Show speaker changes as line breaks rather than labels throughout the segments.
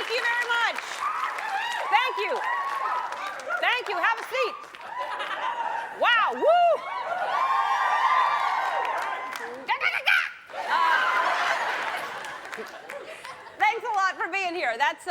Thank you very much. Thank you. Thank you. Have a seat. Wow. Woo. Thanks a lot for being here. That's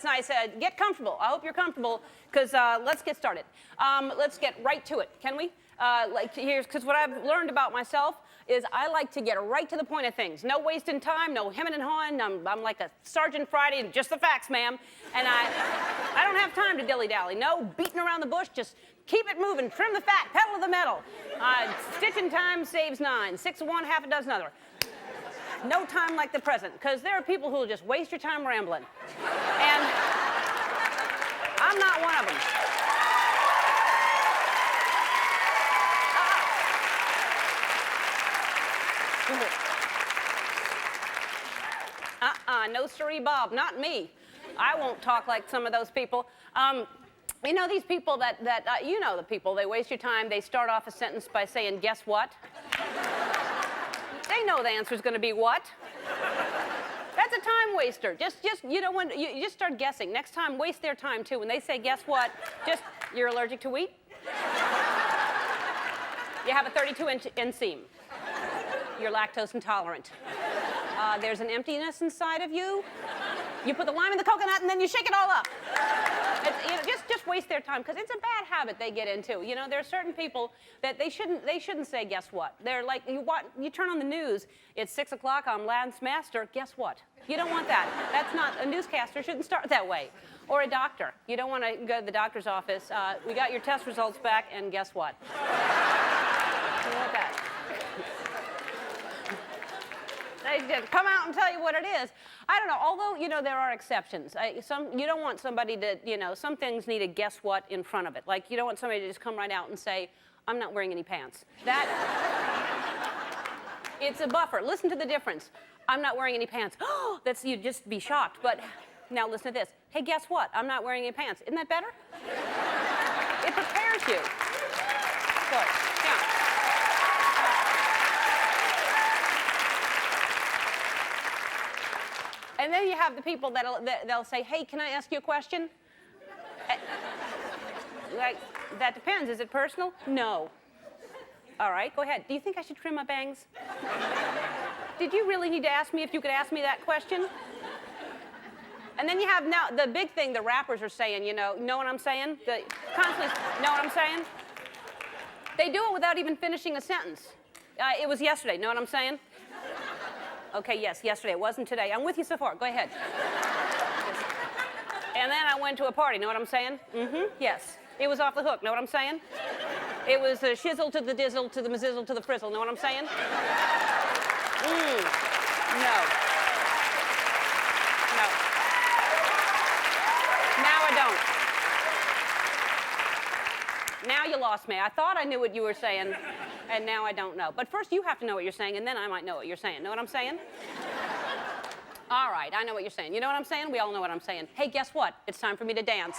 nice. Get comfortable. I hope you're comfortable, because let's get started. Let's get right to it. Can we? Because what I've learned about myself is I like to get right to the point of things. No wasting time, no hemming and hawing. I'm like a Sergeant Friday, just the facts, ma'am. And I don't have time to dilly-dally. No beating around the bush, just keep it moving, trim the fat, pedal to the metal. Stitching time saves 9, 6 of one, half a dozen other. No time like the present, because there are people who will just waste your time rambling. And I'm not one of them. No siree, Bob, not me. I won't talk like some of those people. You know these people you know the people, they waste your time, they start off a sentence by saying, guess what? They know the answer's gonna be what? That's a time waster. You just start guessing. Next time, waste their time too. When they say, guess what? You're allergic to wheat? You have a 32-inch inseam. You're lactose intolerant. There's an emptiness inside of you. You put the lime in the coconut and then you shake it all up. Just waste their time, because it's a bad habit they get into. You know, there are certain people that they shouldn't say guess what. They're like, you turn on the news, it's 6 o'clock, I'm Lance Master, guess what? You don't want that. That's not, a newscaster shouldn't start that way. Or a doctor. You don't want to go to the doctor's office, we got your test results back, and guess what? You don't want that. They just come out and tell you what it is. I don't know, although, you know, there are exceptions. You don't want somebody to, you know, some things need a guess what in front of it. Like, you don't want somebody to just come right out and say, I'm not wearing any pants. It's a buffer. Listen to the difference. I'm not wearing any pants. Oh, you'd just be shocked. But now listen to this. Hey, guess what? I'm not wearing any pants. Isn't that better? It prepares you. Good. Now, and then you have the people they'll say, hey, can I ask you a question? Like, that depends. Is it personal? No. All right, go ahead. Do you think I should trim my bangs? Did you really need to ask me if you could ask me that question? And then you have now the big thing the rappers are saying, you know what I'm saying? Constantly, know what I'm saying? They do it without even finishing a sentence. It was yesterday, know what I'm saying? Okay, yes, yesterday. It wasn't today. I'm with you so far. Go ahead. And then I went to a party. Know what I'm saying? Mm-hmm. Yes. It was off the hook. Know what I'm saying? It was a shizzle to the dizzle to the mazizzle to the frizzle. Know what I'm saying? No. No. Now I don't. Now you lost me. I thought I knew what you were saying. And now I don't know. But first you have to know what you're saying, and then I might know what you're saying. Know what I'm saying? All right, I know what you're saying. You know what I'm saying? We all know what I'm saying. Hey, guess what? It's time for me to dance.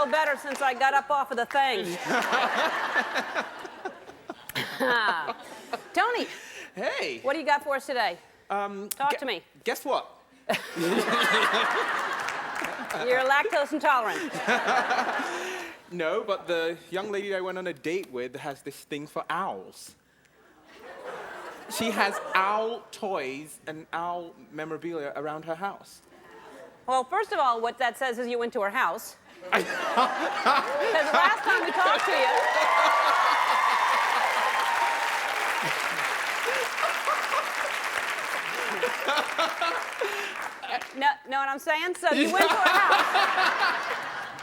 Better since I got up off of the thing. Tony.
Hey.
What do you got for us today? Talk to me.
Guess what?
You're lactose intolerant.
No, but the young lady I went on a date with has this thing for owls. She has owl toys and owl memorabilia around her house.
Well, first of all, what that says is you went to her house. Because the last time we talked to you. Know what I'm saying? So you went to her house.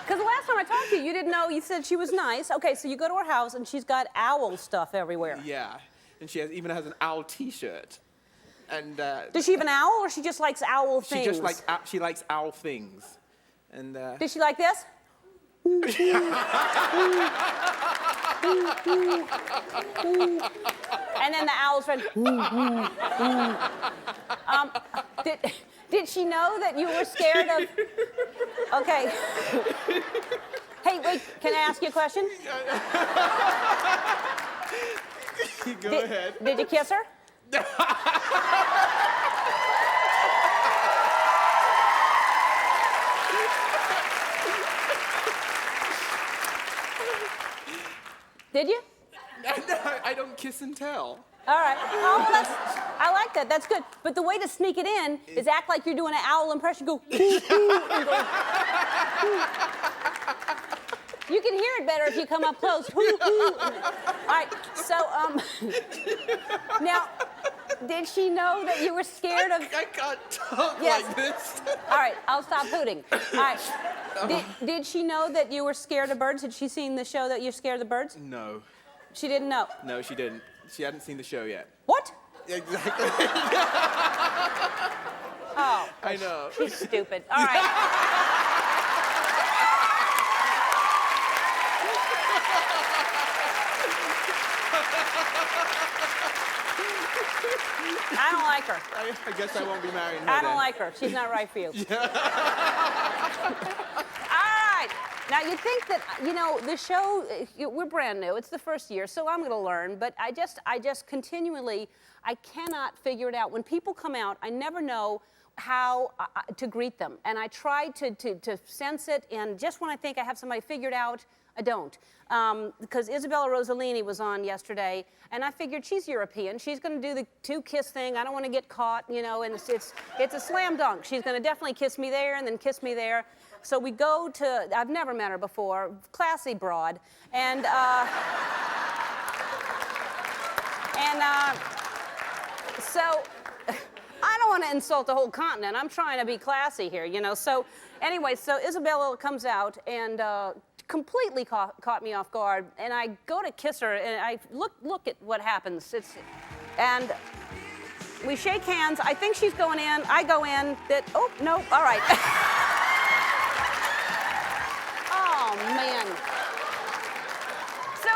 Because the last time I talked to you, you didn't know, you said she was nice. Okay, so you go to her house and she's got owl stuff everywhere.
Yeah, and she even has an owl T-shirt. And
does she have an owl, or she just likes owl things?
She likes owl things. And
does she like this? And then the owl's friend. Did she know that you were scared of? Okay. Hey, wait. Can I ask you a question?
Go ahead.
Did you kiss her? Did you?
I don't kiss and tell.
All right. Oh, well, I like that. That's good. But the way to sneak it in is act like you're doing an owl impression. Go, and go. You can hear it better if you come up close. All right. So, now, did she know that you were scared of?
I can't talk
yes.
like this.
All right. I'll stop hooting. All right. Did she know that you were scared of birds? Had she seen the show that you're scared of the birds?
No.
She didn't know?
No, she didn't. She hadn't seen the show yet.
What?
Exactly.
Oh.
I know.
She's stupid. All right. I don't like her.
I guess I won't be marrying her
I don't
then.
like her. She's not right for you. All right. Now, you think that, the show, we're brand new. It's the first year, so I'm going to learn. But I just continually, I cannot figure it out. When people come out, I never know how to greet them. And I try to sense it, and just when I think I have somebody figured out, I don't. Because Isabella Rossellini was on yesterday, and I figured she's European. She's going to do the two-kiss thing. I don't want to get caught, and it's a slam dunk. She's going to definitely kiss me there and then kiss me there. So we go to, I've never met her before, classy broad, and so I don't want to insult the whole continent. I'm trying to be classy here, So anyway, so Isabella comes out and completely caught me off guard, and I go to kiss her, and I look at what happens. And we shake hands. I think she's going in. I go in. Oh no! All right. Oh man. So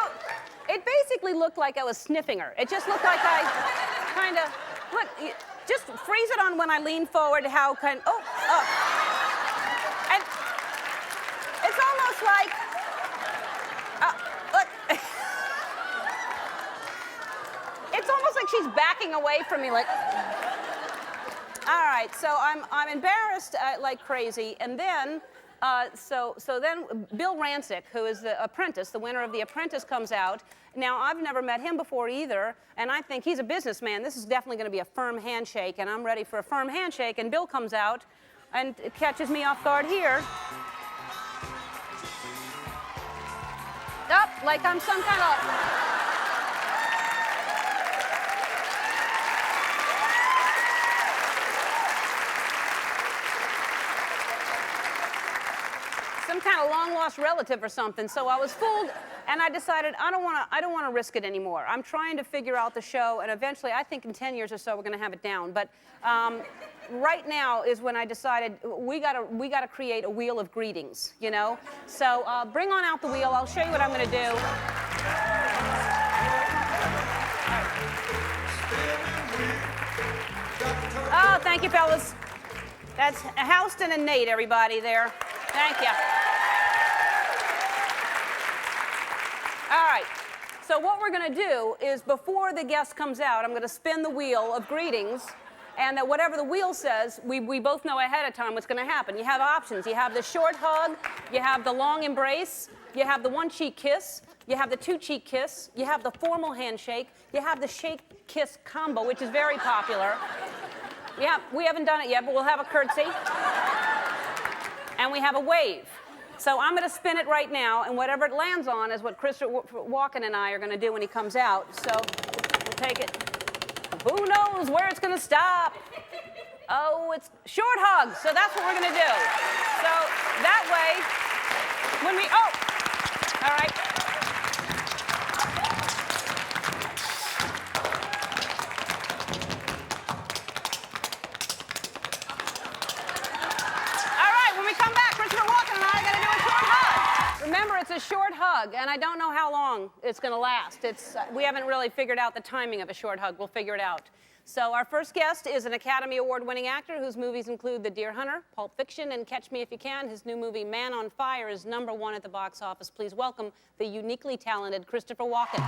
it basically looked like I was sniffing her. It just looked like I kind of just freeze it on when I lean forward. And it's almost like, look. It's almost like she's backing away from me, like. All right, so I'm embarrassed like crazy, and then, so then Bill Rancic, who is the Apprentice, the winner of The Apprentice, comes out. Now, I've never met him before either, and I think he's a businessman. This is definitely going to be a firm handshake, and I'm ready for a firm handshake, and Bill comes out and catches me off guard here. Up, like I'm some kind of... some kind of long-lost relative or something. So I was fooled, and I decided I don't want to risk it anymore. I'm trying to figure out the show, and eventually, I think in 10 years or so, we're going to have it down. But right now is when I decided we got to create a wheel of greetings, So bring on out the wheel. I'll show you what I'm going to do. Oh, thank you, fellas. That's Houston and Nate, everybody there. Thank you. All right. So what we're going to do is, before the guest comes out, I'm going to spin the wheel of greetings, and that whatever the wheel says, we both know ahead of time what's going to happen. You have options. You have the short hug, you have the long embrace, you have the one-cheek kiss, you have the two-cheek kiss, you have the formal handshake, you have the shake-kiss combo, which is very popular. Yeah, we haven't done it yet, but we'll have a curtsy. and we have a wave. So I'm going to spin it right now, and whatever it lands on is what Christopher Walken and I are going to do when he comes out. So we'll take it. Who knows where it's going to stop? Oh, it's short hug. So that's what we're going to do. So that way, when we, all right. Remember, it's a short hug, and I don't know how long it's going to last. We haven't really figured out the timing of a short hug. We'll figure it out. So our first guest is an Academy Award-winning actor whose movies include The Deer Hunter, Pulp Fiction, and Catch Me If You Can. His new movie, Man on Fire, is #1 at the box office. Please welcome the uniquely talented Christopher Walken.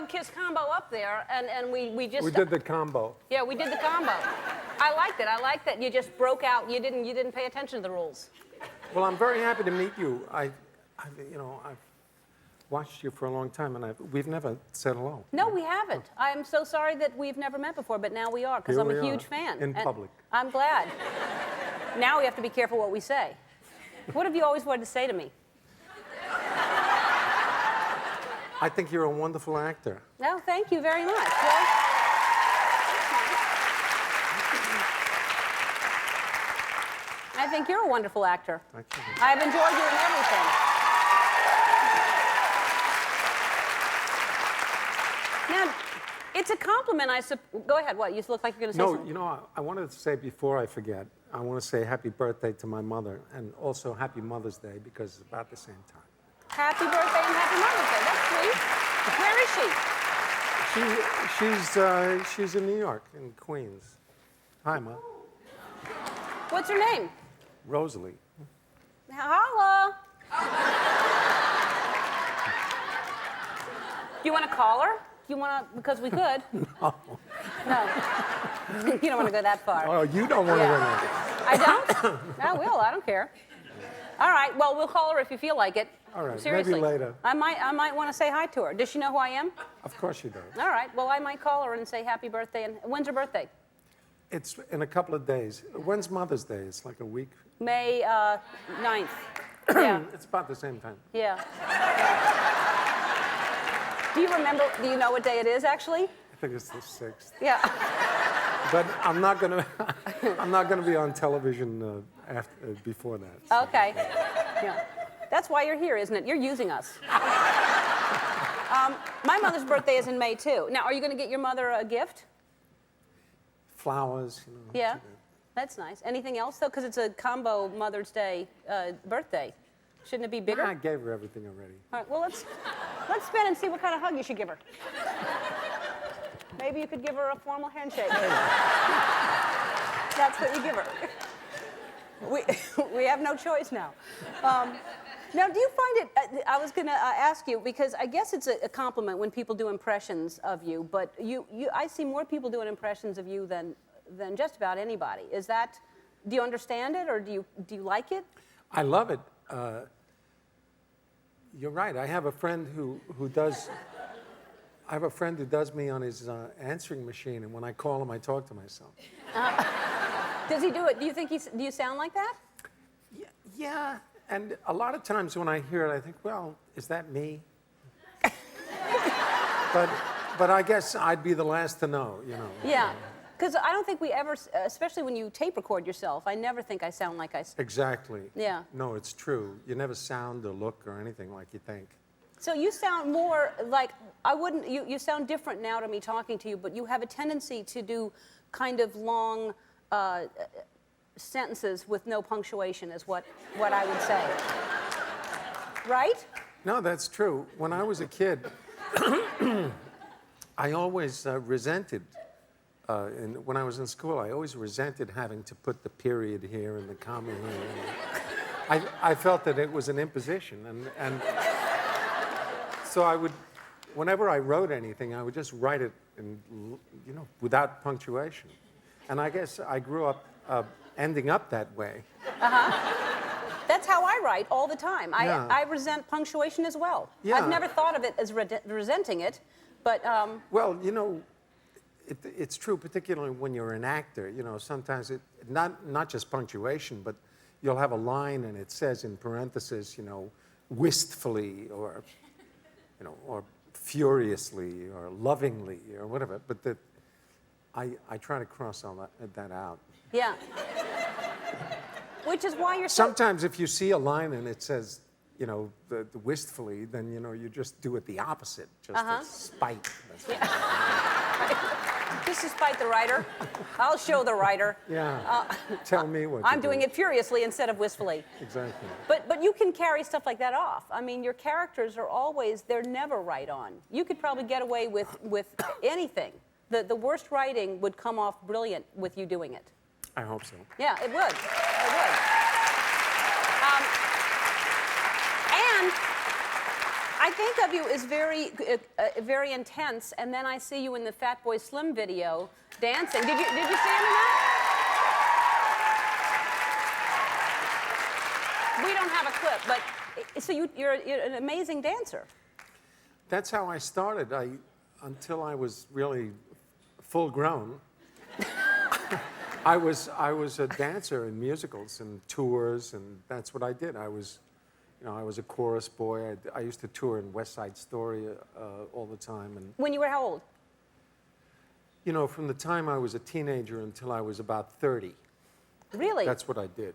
Kiss combo up there, and we just...
We did the combo.
Yeah, we did the combo. I liked it. I liked that you just broke out. You didn't pay attention to the rules.
Well, I'm very happy to meet you. I've watched you for a long time, and we've never said hello.
No, we haven't. I'm so sorry that we've never met before, but now we are, because I'm a huge fan.
In public.
I'm glad. Now we have to be careful what we say. What have you always wanted to say to me?
I think you're a wonderful actor.
No, thank you very much. Well, I think you're a wonderful actor.
Thank you.
I've enjoyed you in everything. Now, it's a compliment, Go ahead, what? You look like you're going to say something.
No, you know, I wanted to say before I forget, I want to say happy birthday to my mother, and also happy Mother's Day, because it's about the same time.
Happy birthday and happy Mother's Day. That's sweet. Where is she?
She's in New York, in Queens. Hi, Ma.
What's her name?
Rosalie.
Holla. You want to call her? You want to, because we could.
No.
No. You don't want to go that far.
Oh, you don't want to win it.
I don't? I will. I don't care. All right. Well, we'll call her if you feel like it.
All right.
Seriously.
Maybe later.
I might want to say hi to her. Does she know who I am?
Of course she does.
All right. Well, I might call her and say happy birthday. And when's her birthday?
It's in a couple of days. When's Mother's Day? It's like a week.
May 9th. Yeah.
It's about the same time.
Yeah. Do you remember? Do you know what day it is, actually?
I think it's the 6th.
Yeah.
But I'm not gonna be on television before that. So.
Okay. Yeah. That's why you're here, isn't it? You're using us. My mother's birthday is in May, too. Now, are you going to get your mother a gift?
Flowers, you know.
Yeah. That's nice. Anything else, though? Because it's a combo Mother's Day birthday. Shouldn't it be bigger?
I gave her everything already.
All right, well, let's spin and see what kind of hug you should give her. Maybe you could give her a formal handshake. That's what you give her. We have no choice now. Now, do you find it, I was going to ask you, because I guess it's a compliment when people do impressions of you, but I see more people doing impressions of you than just about anybody. Is that, do you understand it, or do you like it?
I love it. You're right. I have a friend who does me on his answering machine, and when I call him, I talk to myself.
Does he do it? Do you think do you sound like that?
Yeah. And a lot of times when I hear it, I think, well, is that me? but I guess I'd be the last to know, you know.
Yeah. Because I don't think we ever, especially when you tape record yourself, I never think I sound like I...
Exactly.
Yeah.
No, it's true. You never sound or look or anything like you think.
So you sound more like, you sound different now to me talking to you, but you have a tendency to do kind of long sentences with no punctuation is what I would say. Right?
No, that's true. When I was a kid, I always resented when I was in school, I always resented having to put the period here and the comma here. I felt that it was an imposition, and so I would, whenever I wrote anything, I would just write it, without punctuation. And I guess I grew up ending up that way.
That's how I write all the time.
Yeah.
I resent punctuation as well.
Yeah.
I've never thought of it as resenting it, but
Well, it's true, particularly when you're an actor. Sometimes not just punctuation, but you'll have a line and it says in parentheses, wistfully or, or furiously or lovingly or whatever. But I try to cross all that out.
yeah. Which is why you're
Sometimes if you see a line and it says, the wistfully, then, you just do it the opposite, just to spite.
Just to spite the writer. I'll show the writer.
Yeah. Tell me what
I'm doing it furiously instead of wistfully.
Exactly.
But you can carry stuff like that off. I mean, your characters are always, they're never right on. You could probably get away with anything. The worst writing would come off brilliant with you doing it.
I hope so.
Yeah, it would. It would. And I think of you as very intense, and then I see you in the Fat Boy Slim video dancing. Did you see him in that? We don't have a clip, but so you're an amazing dancer.
That's how I started. Until I was really full grown. I was a dancer in musicals and tours, and that's what I did. I was a chorus boy. I used to tour in West Side Story all the time. And
When you were how old?
from the time I was a teenager until I was about 30.
Really?
That's what I did.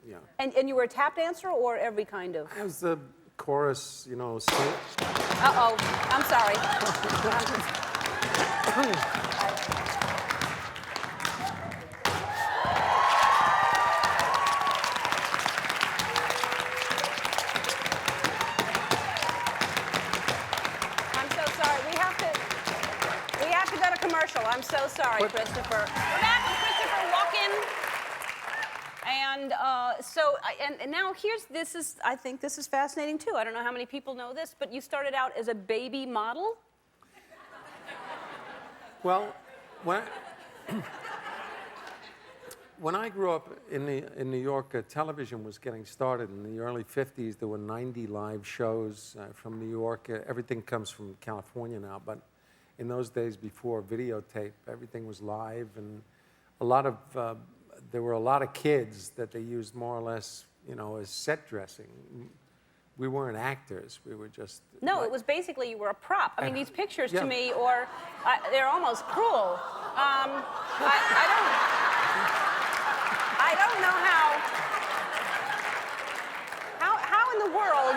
Yeah.
And you were a tap dancer or every kind of?
I was the chorus, sing.
Uh-oh, I'm sorry. I'm so sorry, Christopher. We're back with Christopher Walken. And and now I think this is fascinating too. I don't know how many people know this, but you started out as a baby model?
Well, when I grew up in New York, television was getting started in the early 50s. There were 90 live shows from New York. Everything comes from California now, but in those days before videotape, everything was live, and there were a lot of kids that they used more or less, as set dressing. We weren't actors. We were just...
No, it was basically you were a prop. I mean, these pictures
yeah.
to me, they're almost cruel. I don't know how in the world...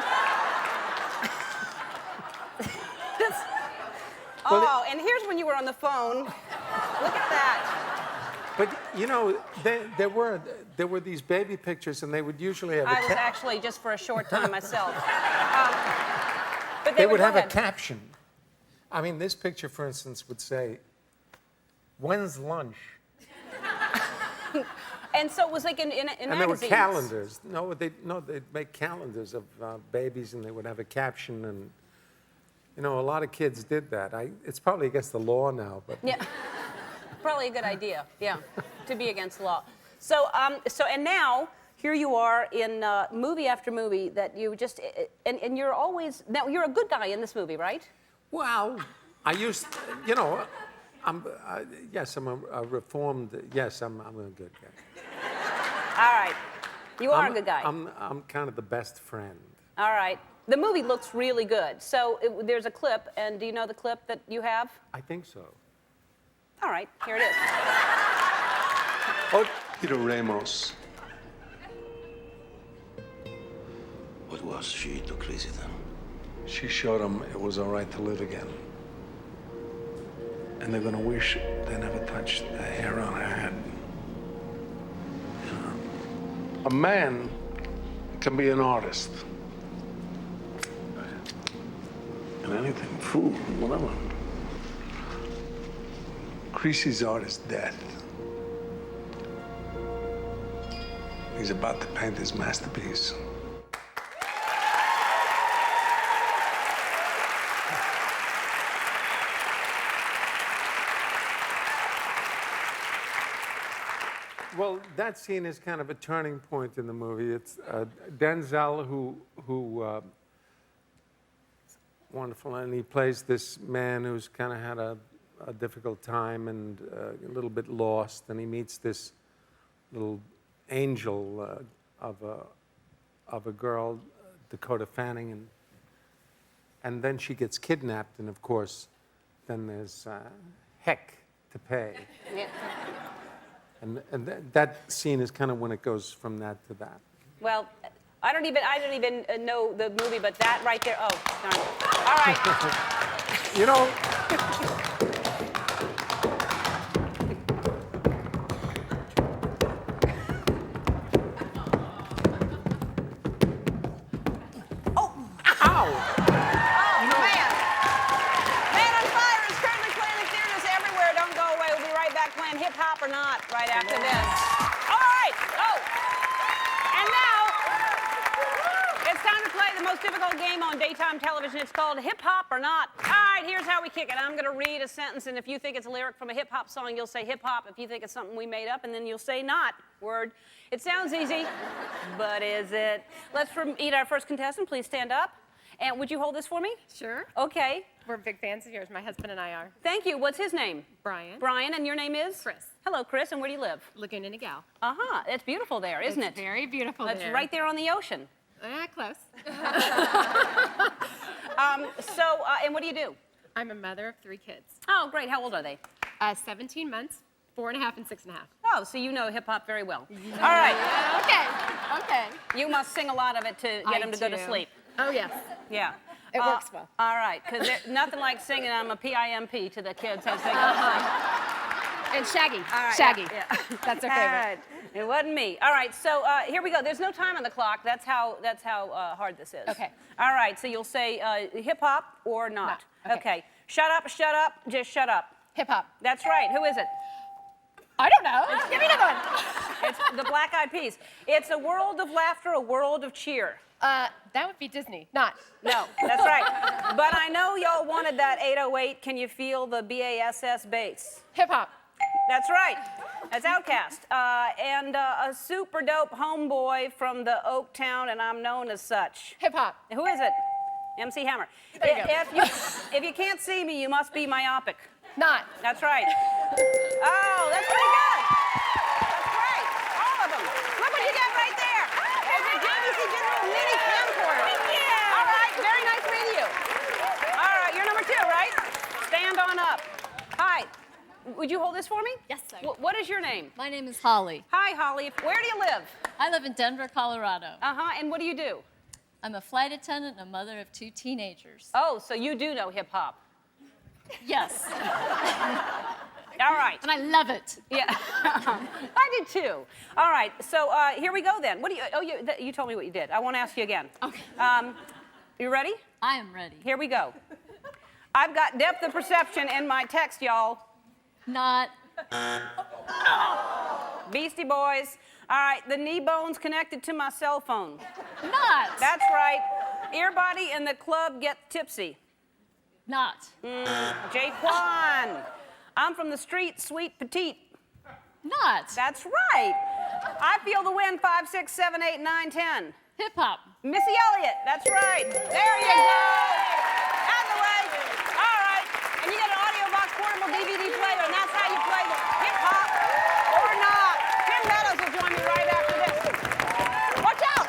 Oh, and here's when you were on the phone. Look at that.
But there were these baby pictures, and they would usually have.
I was actually just for a short time myself. But
they would have a caption. I mean, this picture, for instance, would say, "When's lunch?"
And so it was like in magazines.
And there were calendars. They'd make calendars of babies, and they would have a caption and. A lot of kids did that. It's probably against the law now, but...
Yeah, probably a good idea, yeah, to be against the law. So and now, here you are in movie after movie that you just... And you're always... Now, you're a good guy in this movie, right?
Well, I used... yes, I'm a reformed... Yes, I'm a good guy.
All right. You are a good guy.
I'm kind of the best friend.
All right. The movie looks really good. So there's a clip, and do you know the clip that you have?
I think so.
All right, here it is.
Oh, Peter Ramos.
What was she to crazy then?
She showed him it was all right to live again. And they're gonna wish they never touched the hair on her head. A man can be an artist. And anything, food, whatever. Creasy's art is death. He's about to paint his masterpiece.
Well, that scene is kind of a turning point in the movie. It's Denzel, who wonderful, and he plays this man who's kind of had a difficult time and a little bit lost, and he meets this little angel of a girl, Dakota Fanning, and then she gets kidnapped, and of course, then there's heck to pay.
Yeah.
And that scene is kind of when it goes from that to that.
Well, I don't even know the movie, but that right there. Oh, darn it. All right.
You know,
Oh, man. Man on Fire is currently playing in theaters everywhere. Don't go away. We'll be right back playing Hip Hop or Not right after this. All right. Oh. And now, it's time to play the most difficult game on daytime television. It's called Hip Hop or Not. All right, here's how we kick it. I'm going to read a sentence, and if you think it's a lyric from a hip hop song, you'll say hip hop. If you think it's something we made up, and then you'll say not. Word. It sounds easy, but is it? Let's meet our first contestant. Please stand up. And would you hold this for me?
Sure.
Okay.
We're big fans of yours. My husband and I are.
Thank you. What's his name?
Brian.
Brian, and your name is?
Chris.
Hello, Chris, and where do you live?
Laguna Niguel.
Uh-huh. It's beautiful there, isn't
It's
it?
very beautiful
It's
there.
right there on the ocean.
Close.
And what do you do?
I'm a mother of 3 kids.
Oh, great. How old are they?
17 months, 4.5 and 6.5.
Oh, so you know hip-hop very well. All right.
Okay.
You must sing a lot of it to get
I
them to go to
do.
sleep.
Oh, yes.
Yeah.
It works well.
All right, because nothing like singing I'm a PIMP to the kids as they go to sleep.
And Shaggy.
All right,
Shaggy.
yeah.
That's their
All
favorite.
right. It wasn't me. All right, so here we go. There's no time on the clock. That's how hard this is.
Okay.
All right, so you'll say hip-hop or not.
No. Okay.
Shut up, just shut up.
Hip hop.
That's right. Who is it?
I don't know. Give me another one.
It's the Black Eyed Peas. It's a world of laughter, a world of cheer.
That would be Disney. Not.
No, that's right. But I know y'all wanted that 808. Can you feel the BASS bass?
Hip hop.
That's right. That's Outkast. And a super dope homeboy from the Oak Town, and I'm known as such.
Hip hop.
Who is it? MC Hammer.
There you go.
If you can't see me, you must be myopic.
Not.
That's right. Oh, that's pretty good. That's great. All of them. Look what you got right there. There's a JVC General mini camcorder. Yeah. All right. Very nice meeting you. All right. You're number 2, right? Stand on up. Hi. Would you hold this for me?
Yes, sir.
What is your name?
My name is Holly.
Hi, Holly. Where do you live?
I live in Denver, Colorado.
Uh-huh. And what do you do?
I'm a flight attendant and a mother of 2 teenagers.
Oh, so you do know hip-hop.
Yes.
All right.
And I love it.
Yeah. I did too. All right. So here we go then. What do you? Oh, you told me what you did. I won't ask you again.
Okay.
You ready?
I am ready.
Here we go. I've got depth of perception in my text, y'all.
Not.
Beastie Boys. All right. The knee bone's connected to my cell phone.
Not.
That's right. Earbody in the club get tipsy.
Not.
Jaquan. I'm from the street, sweet petite.
Not.
That's right. I feel the wind 5, 6, 7, 8, 9, 10.
Hip hop.
Missy Elliott, that's right. There you go. Out of the way. All right. And you got an audio box portable DVD player, and that's how you play the hip hop or not. Tim Meadows will join me right after this. Watch out.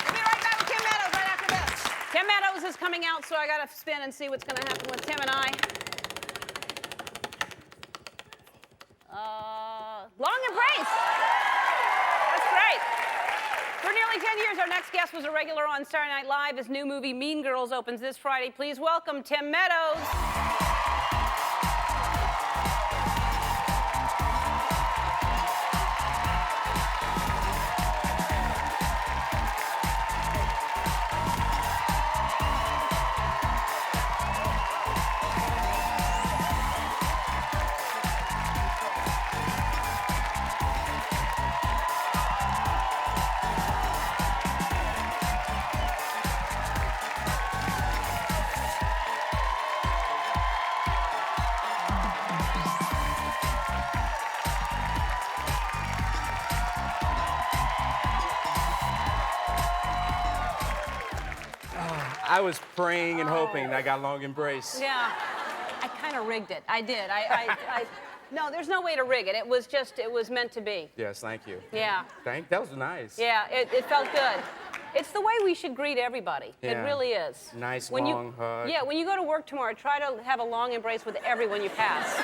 We'll be right back with Tim Meadows right after this. Tim Meadows is coming out, so I got to spin and see what's going to happen with Tim and I. Long Embrace. That's great. For nearly 10 years, our next guest was a regular on Saturday Night Live. His new movie, Mean Girls, opens this Friday. Please welcome Tim Meadows.
I was praying and hoping I got a long embrace.
Yeah, I kind of rigged it. I did. No, there's no way to rig it. It was meant to be.
Yes, thank you.
Yeah.
That was nice.
Yeah, it felt good. It's the way we should greet everybody. It
Yeah.
really is.
Nice,
when
long hug.
Yeah, when you go to work tomorrow, try to have a long embrace with everyone you pass.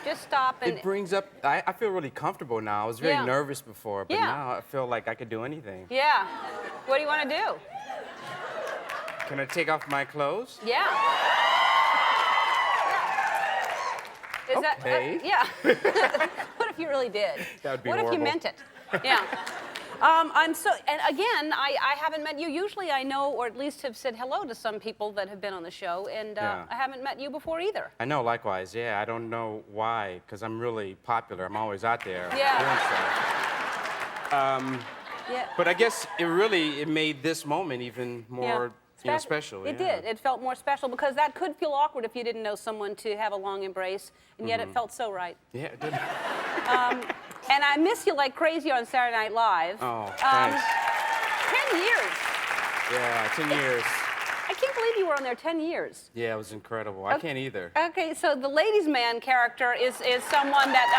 Just stop and...
It brings up, I feel really comfortable now. I was very
Yeah.
nervous before, but
Yeah.
now I feel like I could do anything.
Yeah. What do you want to do?
Can I take off my clothes?
Yeah. Is
Okay.
that, yeah. What if you really did?
That would be
What if you
horrible.
meant it? Yeah. And again, I haven't met you. Usually I know, or at least have said hello to some people that have been on the show, and
Yeah.
I haven't met you before either.
I know, likewise, yeah. I don't know why, because I'm really popular. I'm always out there
Yeah.
doing stuff.
Yeah.
But I guess it made this moment even more special.
It
yeah.
did. It felt more special because that could feel awkward if you didn't know someone to have a long embrace, and yet it felt so right.
Yeah, it did.
And I miss you like crazy on Saturday Night Live.
Oh, thanks.
10 years.
Yeah, 10 years.
I can't believe you were on there 10 years.
Yeah, it was incredible. I can't either.
Okay, so the ladies' man character is someone that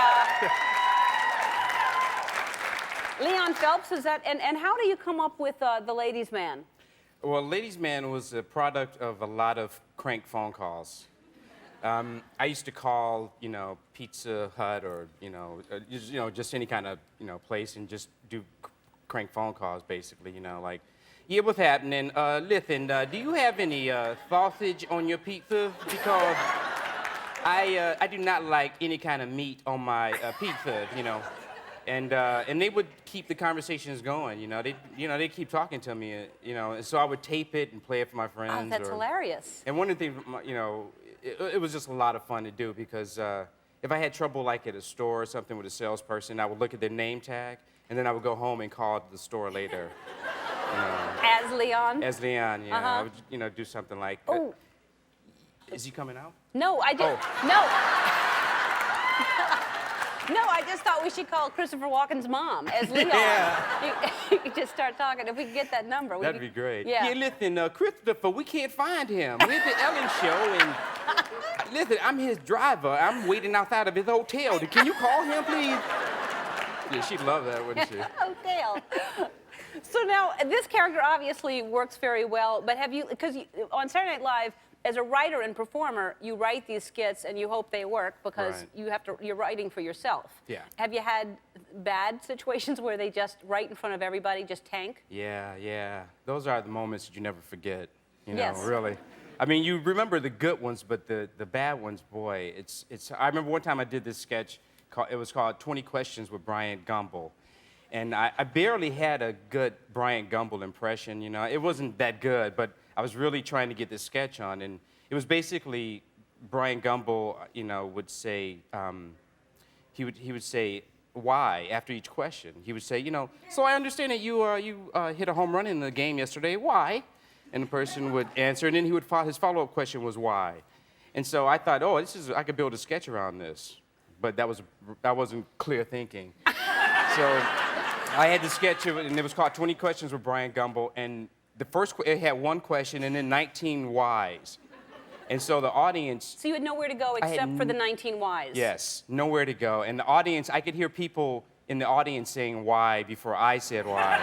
Leon Phelps, is that, and how do you come up with the ladies' man?
Well, Ladies Man was a product of a lot of crank phone calls. I used to call, Pizza Hut or, just any kind of, place and just do crank phone calls, basically, like, yeah, what's happening? Listen, do you have any sausage on your pizza? Because I do not like any kind of meat on my pizza, And they would keep the conversations going, they keep talking to me, and so I would tape it and play it for my friends.
Oh, that's hilarious.
And one of the things, it was just a lot of fun to do because if I had trouble like at a store or something with a salesperson, I would look at their name tag, and then I would go home and call the store later.
As Leon?
As Leon, yeah. I would, do something like,
Oh.
Is he coming out?
No, I didn't.
Oh.
No. No, I just thought we should call Christopher Walken's mom as Leon.
Yeah.
You could just start talking. If we could get that number.
That'd be great.
Yeah.
Listen, Christopher, we can't find him. We're at the Ellen Show, and listen, I'm his driver. I'm waiting outside of his hotel. Can you call him, please? Yeah, she'd love that, wouldn't she?
Hotel. So now, this character obviously works very well, but have you, because on Saturday Night Live, as a writer and performer, you write these skits and you hope they work because
Right.
you're writing for yourself.
Yeah.
Have you had bad situations where they just, right in front of everybody, just tank?
Yeah. Those are the moments that you never forget,
Yes.
really. I mean, you remember the good ones, but the bad ones, boy, it's. I remember one time I did this sketch, it was called 20 Questions with Bryant Gumbel. And I barely had a good Bryant Gumbel impression, It wasn't that good, but I was really trying to get this sketch on, and it was basically Bryant Gumbel, would say, he would say why after each question. He would say, so I understand that you hit a home run in the game yesterday. Why? And the person would answer, and then his follow-up question was why. And so I thought, I could build a sketch around this, but that wasn't clear thinking. So I had to sketch it, and it was called 20 Questions with Bryant Gumbel, and it had one question and then 19 whys. And so the audience...
So you had nowhere to go except for the 19 whys.
Yes, nowhere to go. And the audience, I could hear people in the audience saying why before I said why.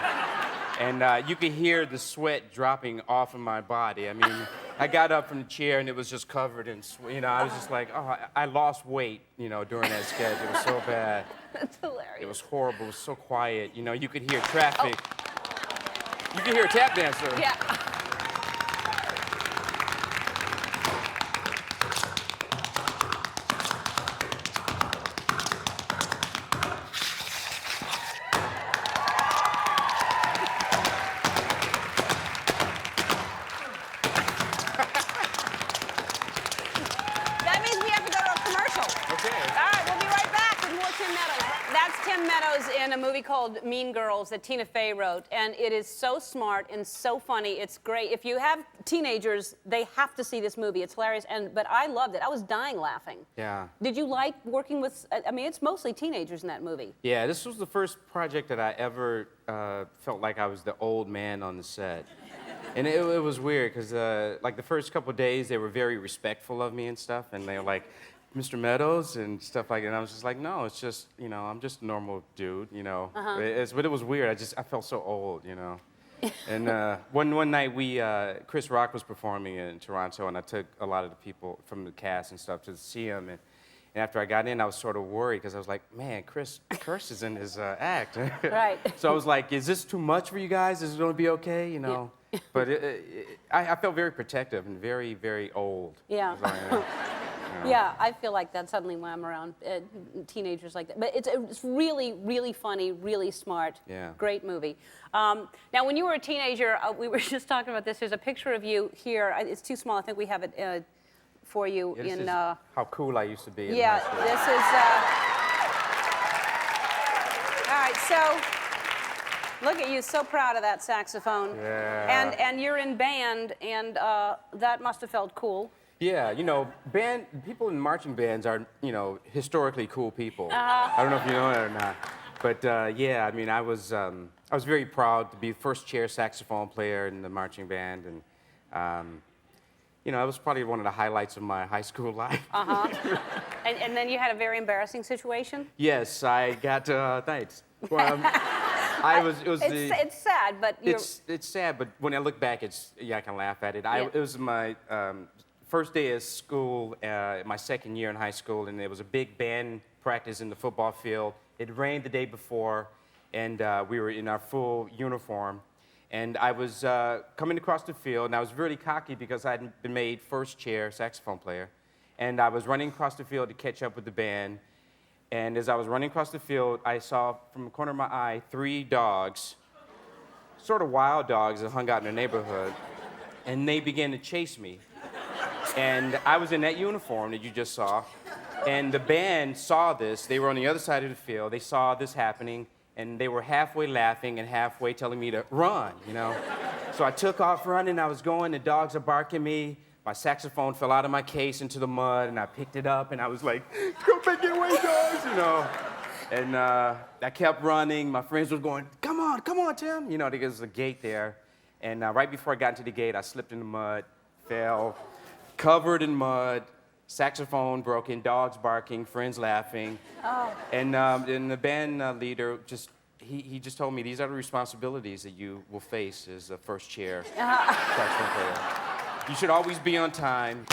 And you could hear the sweat dropping off of my body. I mean, I got up from the chair and it was just covered in sweat. I was just like, I lost weight, during that sketch. It was so bad.
That's hilarious.
It was horrible. It was so quiet. You could hear traffic. You can hear a tap dancer.
Yeah. That means we have to go to a commercial.
Okay.
All right, we'll be right back with more Tim Meadows. That's Tim Meadows in a movie called Mean Girls that Tina Fey wrote, and it is so smart and so funny. It's great. If you have teenagers, they have to see this movie. It's hilarious, but I loved it. I was dying laughing.
Yeah.
Did you like working with, it's mostly teenagers in that movie.
Yeah, this was the first project that I ever felt like I was the old man on the set. And it was weird because like the first couple of days they were very respectful of me and stuff, and they were like, Mr. Meadows and stuff like that. And I was just like, no, it's just, you know, I'm just a normal dude, you know. But it was weird. I felt so old, you know. And one night Chris Rock was performing in Toronto, and I took a lot of the people from the cast and stuff to see him. And after I got in, I was sort of worried because I was like, man, Chris is in his act.
Right.
So I was like, is this too much for you guys? Is it going to be okay, you know? Yeah. But I felt very protective and very, very old.
Yeah. Yeah, I feel like that suddenly when I'm around teenagers like that. But it's really, really funny, really smart.
Yeah.
Great movie. Now, when you were a teenager, we were just talking about this. There's a picture of you here. It's too small. I think we have it for you
Yeah, this
in.
is how cool I used to be.
Yeah, this is. All right, so look at you, so proud of that saxophone.
Yeah.
And you're in band, and that must have felt cool.
Yeah, you know, people in marching bands are, you know, historically cool people. I don't know if you know that or not. But yeah, I mean, I was very proud to be first chair saxophone player in the marching band, and you know, it was probably one of the highlights of my high school life.
And then you had a very embarrassing situation.
Yes, I got thanks. Well,
It's sad, but you're.
It's sad, but when I look back, I can laugh at it.
Yeah.
It was my first day of school, my second year in high school, and there was a big band practice in the football field. It rained the day before, and we were in our full uniform. And I was coming across the field, and I was really cocky because I had been made first chair saxophone player. And I was running across the field to catch up with the band. And as I was running across the field, I saw from the corner of my eye 3 dogs, sort of wild dogs that hung out in the neighborhood. And they began to chase me. And I was in that uniform that you just saw. And the band saw this. They were on the other side of the field. They saw this happening. And they were halfway laughing and halfway telling me to run, you know? So I took off running. I was going. The dogs are barking me. My saxophone fell out of my case into the mud, and I picked it up, and I was like, go back, get away, dogs, you know? And I kept running. My friends were going, come on, Tim. You know, there was a gate there. And right before I got into the gate, I slipped in the mud, fell, covered in mud, saxophone broken, dogs barking, friends laughing. Oh. And the band leader he just told me, these are the responsibilities that you will face as a first chair saxophone player. You should always be on time.